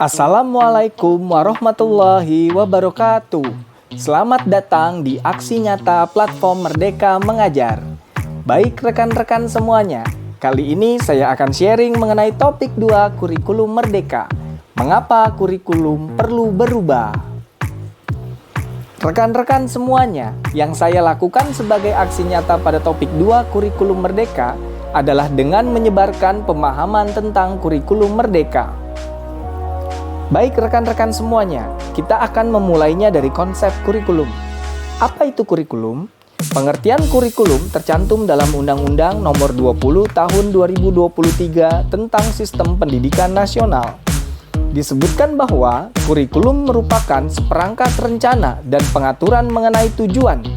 Assalamualaikum warahmatullahi wabarakatuh. Selamat datang di Aksi Nyata Platform Merdeka Mengajar. Baik rekan-rekan semuanya, kali ini saya akan sharing mengenai topik 2 kurikulum merdeka. Mengapa kurikulum perlu berubah? Rekan-rekan semuanya, yang saya lakukan sebagai aksi nyata pada topik 2 kurikulum merdeka adalah dengan menyebarkan pemahaman tentang kurikulum merdeka. Baik rekan-rekan semuanya, kita akan memulainya dari konsep kurikulum. Apa itu kurikulum? Pengertian kurikulum tercantum dalam Undang-Undang Nomor 20 Tahun 2023 tentang Sistem Pendidikan Nasional. Disebutkan bahwa kurikulum merupakan seperangkat rencana dan pengaturan mengenai tujuan,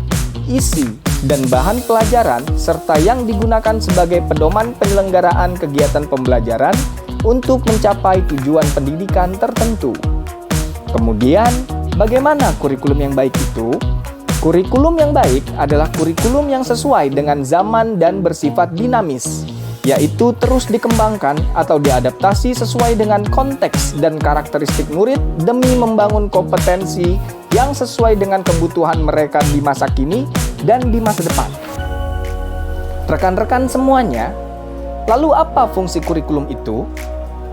isi, dan bahan pelajaran serta yang digunakan sebagai pedoman penyelenggaraan kegiatan pembelajaran untuk mencapai tujuan pendidikan tertentu. Kemudian, bagaimana kurikulum yang baik itu? Kurikulum yang baik adalah kurikulum yang sesuai dengan zaman dan bersifat dinamis, yaitu terus dikembangkan atau diadaptasi sesuai dengan konteks dan karakteristik murid demi membangun kompetensi yang sesuai dengan kebutuhan mereka di masa kini dan di masa depan. Rekan-rekan semuanya, lalu apa fungsi kurikulum itu?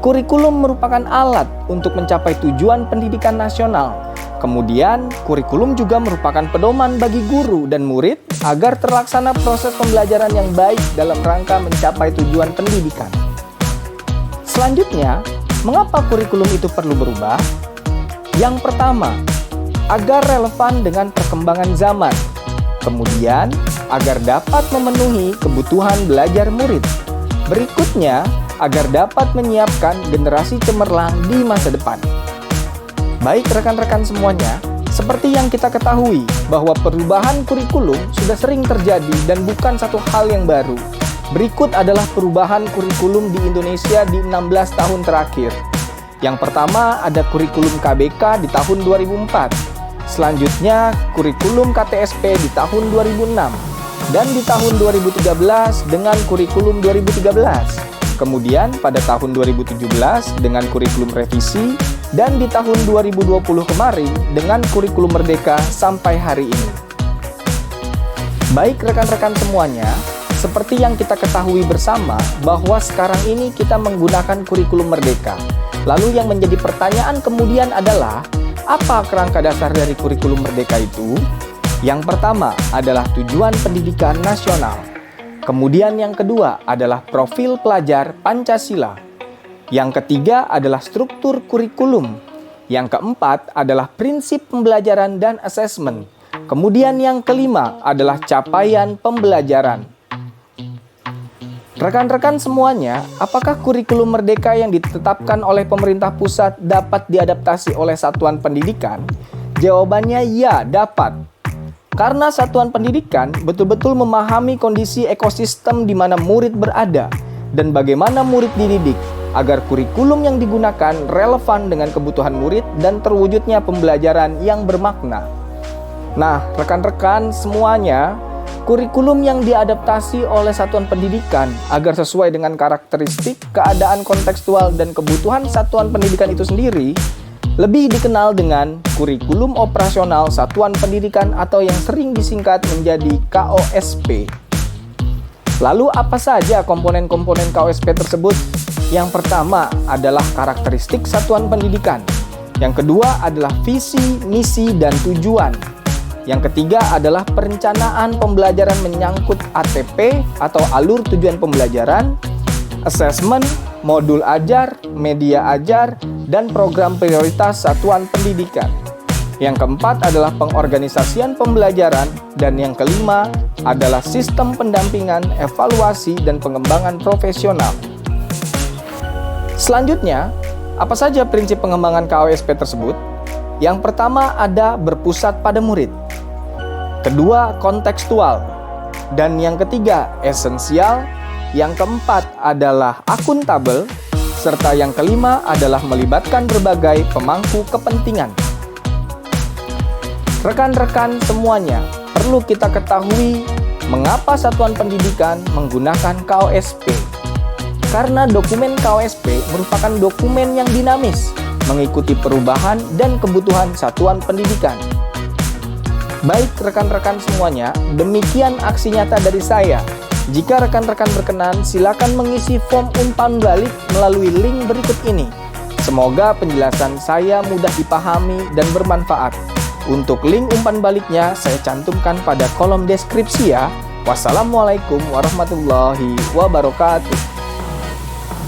Kurikulum merupakan alat untuk mencapai tujuan pendidikan nasional. Kemudian, kurikulum juga merupakan pedoman bagi guru dan murid agar terlaksana proses pembelajaran yang baik dalam rangka mencapai tujuan pendidikan. Selanjutnya, mengapa kurikulum itu perlu berubah? Yang pertama, agar relevan dengan perkembangan zaman. Kemudian, agar dapat memenuhi kebutuhan belajar murid. Berikutnya, agar dapat menyiapkan generasi cemerlang di masa depan. Baik rekan-rekan semuanya, seperti yang kita ketahui bahwa perubahan kurikulum sudah sering terjadi dan bukan satu hal yang baru. Berikut adalah perubahan kurikulum di Indonesia di 16 tahun terakhir. Yang pertama ada kurikulum KBK di tahun 2004. Selanjutnya kurikulum KTSP di tahun 2006. Dan di tahun 2013 dengan kurikulum 2013. Kemudian pada tahun 2017 dengan kurikulum revisi dan di tahun 2020 kemarin dengan kurikulum merdeka sampai hari ini. Baik rekan-rekan semuanya, seperti yang kita ketahui bersama bahwa sekarang ini kita menggunakan kurikulum merdeka. Lalu yang menjadi pertanyaan kemudian adalah, apa kerangka dasar dari kurikulum merdeka itu? Yang pertama adalah tujuan pendidikan nasional. Kemudian yang kedua adalah profil pelajar Pancasila. Yang ketiga adalah struktur kurikulum. Yang keempat adalah prinsip pembelajaran dan asesmen. Kemudian yang kelima adalah capaian pembelajaran. Rekan-rekan semuanya, apakah kurikulum merdeka yang ditetapkan oleh pemerintah pusat dapat diadaptasi oleh satuan pendidikan? Jawabannya ya, dapat. Karena satuan pendidikan betul-betul memahami kondisi ekosistem di mana murid berada dan bagaimana murid dididik agar kurikulum yang digunakan relevan dengan kebutuhan murid dan terwujudnya pembelajaran yang bermakna. Nah, rekan-rekan semuanya, kurikulum yang diadaptasi oleh satuan pendidikan agar sesuai dengan karakteristik, keadaan kontekstual dan kebutuhan satuan pendidikan itu sendiri lebih dikenal dengan kurikulum operasional satuan pendidikan atau yang sering disingkat menjadi KOSP. Lalu apa saja komponen-komponen KOSP tersebut? Yang pertama adalah karakteristik satuan pendidikan. Yang kedua adalah visi, misi, dan tujuan. Yang ketiga adalah perencanaan pembelajaran menyangkut ATP atau alur tujuan pembelajaran, asesmen, modul ajar, media ajar, dan program prioritas satuan pendidikan. Yang keempat adalah pengorganisasian pembelajaran, dan yang kelima adalah sistem pendampingan, evaluasi, dan pengembangan profesional. Selanjutnya, apa saja prinsip pengembangan KOSP tersebut? Yang pertama ada berpusat pada murid. Kedua, kontekstual. Dan yang ketiga, esensial. Yang keempat adalah akuntabel. Serta yang kelima adalah melibatkan berbagai pemangku kepentingan. Rekan-rekan semuanya, perlu kita ketahui mengapa satuan pendidikan menggunakan KOSP. Karena dokumen KOSP merupakan dokumen yang dinamis, mengikuti perubahan dan kebutuhan satuan pendidikan. Baik rekan-rekan semuanya, demikian aksi nyata dari saya. Jika rekan-rekan berkenan, silakan mengisi form umpan balik melalui link berikut ini. Semoga penjelasan saya mudah dipahami dan bermanfaat. Untuk link umpan baliknya saya cantumkan pada kolom deskripsi ya. Wassalamualaikum warahmatullahi wabarakatuh.